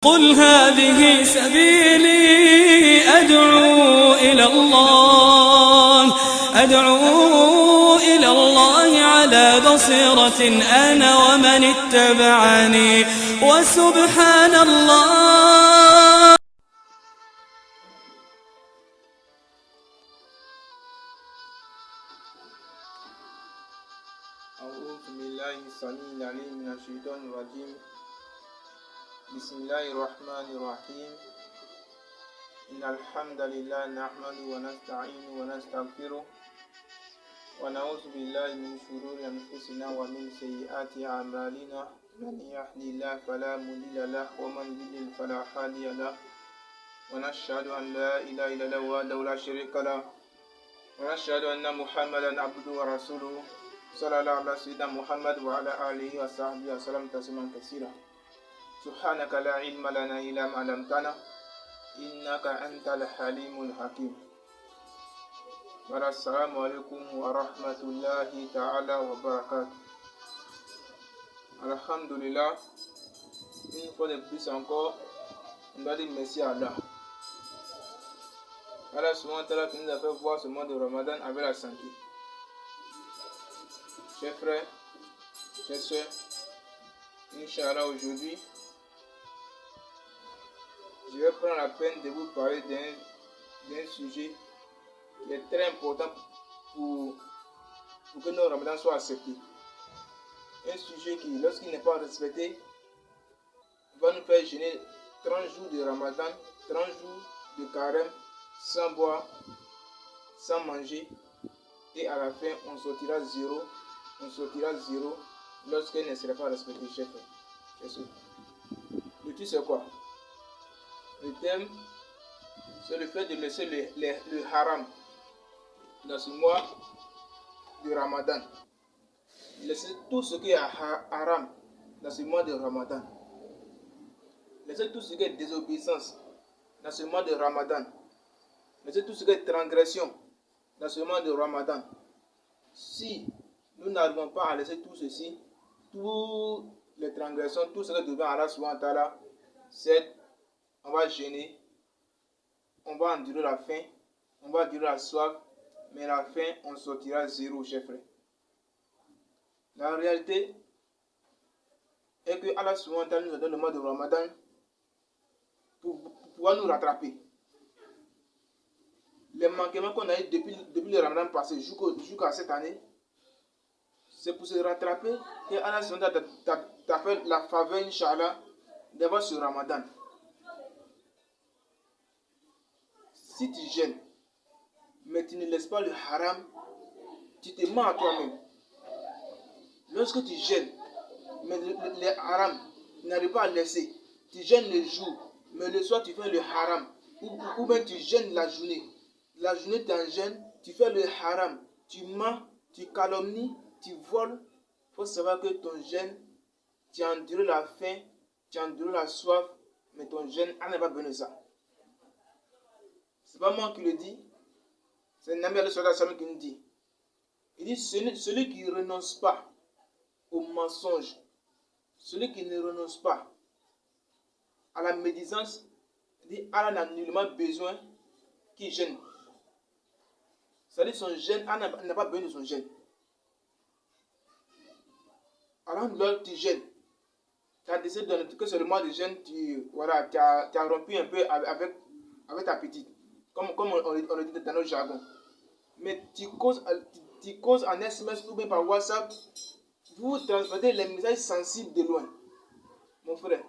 قل هذه سبيلي أدعو إلى الله على بصيرة أنا ومن اتبعني وسبحان الله. أعوذ بالله السميع العليم من الشيطان الرجيم. بسم الله الرحمن الرحيم. إن الحمد لله نحمده ونستعينه ونستغفره ونعوذ بالله من شرور أنفسنا ومن سيئات أعمالنا. من يهده الله فلا مضل له ومن يضلل فلا هادي له. ونشهد أن لا إله إلا الله وحده لا شريك له ونشهد أن محمدا عبده ورسوله صلى الله على سيدنا محمد وعلى آله وصحبه وسلم تسليما كثيرا. سبحانك لا علم لنا إلا ما علمتنا إنك أنت الحليم الحكيم. السلام عليكم ورحمة الله تعالى وبركاته. Alhamdulillah, une fois de plus encore, on doit dire merci à Allah. Allah subhanahu wa ta'ala qui nous a fait voir ce mois de Ramadan avec la santé. Chers frères, chers soeurs, Inch'Allah, aujourd'hui, je vais prendre la peine de vous parler d'un sujet qui est très important pour que nos Ramadan soient acceptés. Un sujet qui, lorsqu'il n'est pas respecté, va nous faire jeûner 30 jours de Ramadan, 30 jours de carême, sans boire, sans manger, et à la fin, on sortira zéro lorsqu'il ne sera pas respecté, chef. Le truc, c'est quoi? Le thème, c'est le fait de laisser le haram dans ce mois de Ramadan. Laisser tout ce qui est haram dans ce mois de Ramadan. Laisser tout ce qui est désobéissance dans ce mois de Ramadan. Laisser tout ce qui est transgression dans ce mois de Ramadan. Si nous n'arrivons pas à laisser tout ceci, toutes les transgressions, tout ce que devant Allah subhanahu wa ta'ala, c'est on va jeûner, on va endurer la faim, on va endurer la soif, mais à la fin, on sortira zéro, chers frères. La réalité est que Allah subhanahu wa ta'ala nous a donné le mois de Ramadan pour pouvoir nous rattraper. Les manquements qu'on a eu depuis le Ramadan passé jusqu'à cette année, c'est pour se rattraper que Allah subhanahu wa ta'ala t'a fait la faveur, Inch'Allah, d'avoir ce Ramadan. Si tu jeûnes, mais tu ne laisses pas le haram, tu te mens à toi-même. Lorsque tu jeûnes, mais le haram, tu n'arrives pas à laisser, tu jeûnes le jour, mais le soir tu fais le haram, ou bien tu jeûnes la journée. La journée tu es en jeûne, tu fais le haram, tu mens, tu calomnies, tu voles. Il faut savoir que ton jeûne, tu as enduré la faim, tu as enduré la soif, mais ton jeûne, elle n'a pas besoin de ça. C'est pas moi qui le dis, c'est Nabi Allah sallallahu alayhi wa sallam qui nous dit. Il dit, celui qui ne renonce pas au mensonge, celui qui ne renonce pas à la médisance, il dit, Allah n'a nullement besoin qu'il jeûne. C'est-à-dire son jeûne, Allah n'a pas besoin de son jeûne. Alors, tu jeûnes. Tu as décidé que c'est le mois de jeûne, tu as rompu un peu avec ta petite. Comme on le dit dans notre jargon. Mais tu causes en SMS ou bien par WhatsApp, vous transmettez les messages sensibles de loin. Mon frère,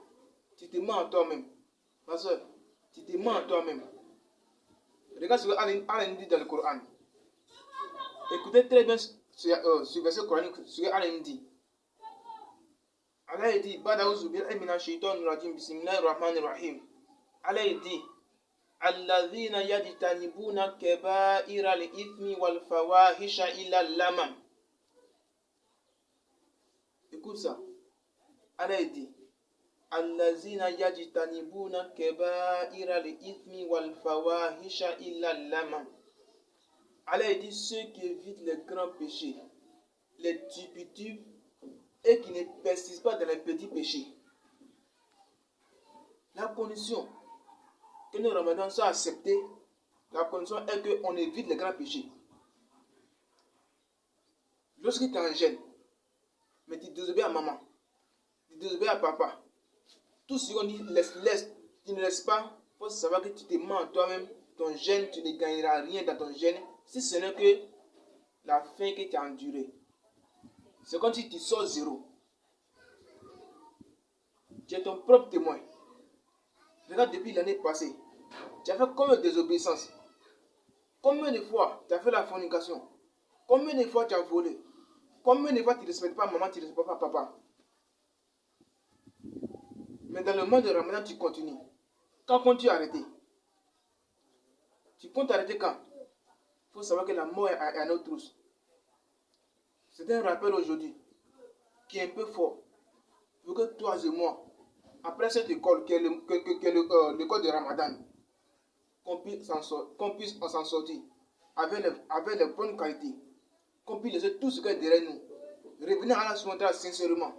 tu te mens en toi-même. Ma soeur, tu te mens en toi-même. Regarde ce que Allah nous dit dans le Coran. Écoutez très bien ce verset coranique, ce que Allah nous dit. Allah dit, Badaouzu billahi minash shaitanir rajim, bismillahir rahmanir rahim. Allah dit, Alladhina yajtanibuna kaba'ira al-ithmi wal fawahisha illa lamam. Écoute ça. Allah dit, Alladhina yajtanibuna kaba'ira al-ithmi wal fawahisha illa lamam. Allah dit, ceux qui évitent les grands péchés, les turpitudes, et qui ne persistent pas dans les petits péchés. La condition que le ramadan soit accepté, la condition est qu'on évite les grands péchés. Lorsque tu es en jeûne, mais tu désobéis à maman, tu désobéis à papa, tout ce qu'on dit, laisse, tu ne laisses pas, il faut savoir que tu te mens toi-même, ton jeûne, tu ne gagneras rien dans ton jeûne, si ce n'est que la faim que tu as endurée. C'est comme si tu sors zéro. Tu es ton propre témoin. Regarde depuis l'année passée, tu as fait combien de désobéissances? Combien de fois tu as fait la fornication? Combien de fois tu as volé? Combien de fois tu ne respectes pas maman, tu ne respectes pas papa? Mais dans le mois de Ramadan, tu continues. Quand comptes-tu arrêter? Tu comptes arrêter quand? Il faut savoir que la mort est à nos trousses. C'est un rappel aujourd'hui qui est un peu fort. Pour que toi et moi, après cette école qui est l'école de Ramadan, qu'on puisse s'en sortir avec les bonnes qualités, qu'on puisse laisser tout ce qui est derrière nous. Revenir à la subhanahu sincèrement.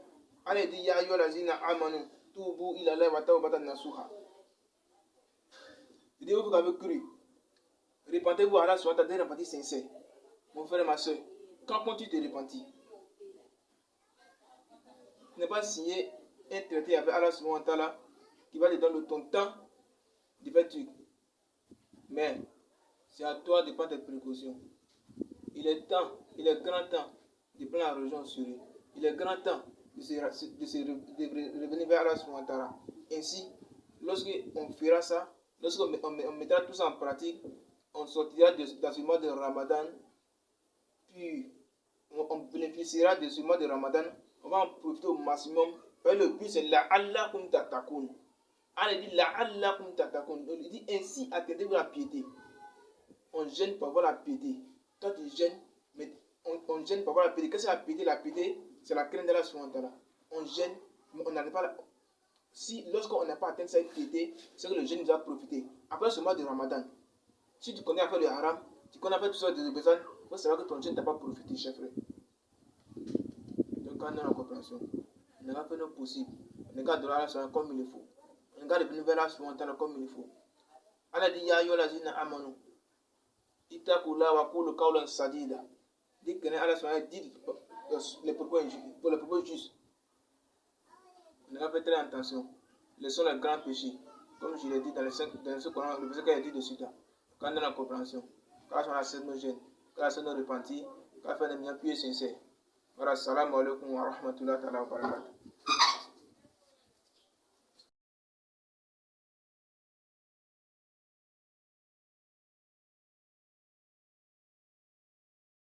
Allez dire ya ayyuhal lazina amanu tubu ila Allahi wa tawbatan nasuha. Il dit vous avez cru. Repentez-vous à Allah subhanahu d'un repentir sincère. Mon frère et ma soeur, quand tu te repentis, tu n'es pas signé un traité avec Allah subhanahu qui va te donner ton temps de faire truc. Mais c'est à toi de prendre tes précautions. Il est grand temps de prendre la religion sur lui. Il est grand temps de revenir vers Allah subhanahu wa ta'ala. Ainsi, lorsqu'on fera ça, lorsqu'on mettra tout ça en pratique, on sortira dans ce mois de Ramadan, puis on bénéficiera de ce mois de Ramadan, on va en profiter au maximum. Le but c'est la'allakum tattaqun. Allah dit la'allakum tattaqun. Il dit ainsi attendez-vous la piété. On gêne pour avoir la piété. Toi tu gênes, mais on gêne pour avoir la piété. Qu'est-ce que c'est la piété? La piété, c'est la crainte de la subhanahu wa ta'ala. On gêne, mais on n'arrive pas lorsqu'on n'a pas atteint cette piété, c'est que le jeûne nous a profité. Après ce mois de Ramadan, si tu connais à faire le haram, tu connais à faire tout ça de besoin, il faut savoir que ton jeûne ne t'a pas profité, chef frère. Donc quand on a la compréhension, on a fait le possible. On a adorer Allah comme il faut. On a revenir vers la subhanahu wa ta'ala comme il faut. Allah dit ya ayyuhal lazina amanu ittaqullaha wa qulu qawlan sadida. Dit que Allah dit les propos justes. On a fait très attention. Laissons les grands péchés. Comme je l'ai dit dans ce qu'on a, le verset qu'il a dit dessus. Quand on a la compréhension, quand on a accepté nos gènes, quand on a repenti, quand on a fait des miens pieux et sincères. Voilà, salam alaikum wa rahmatullahi wa barakatuh.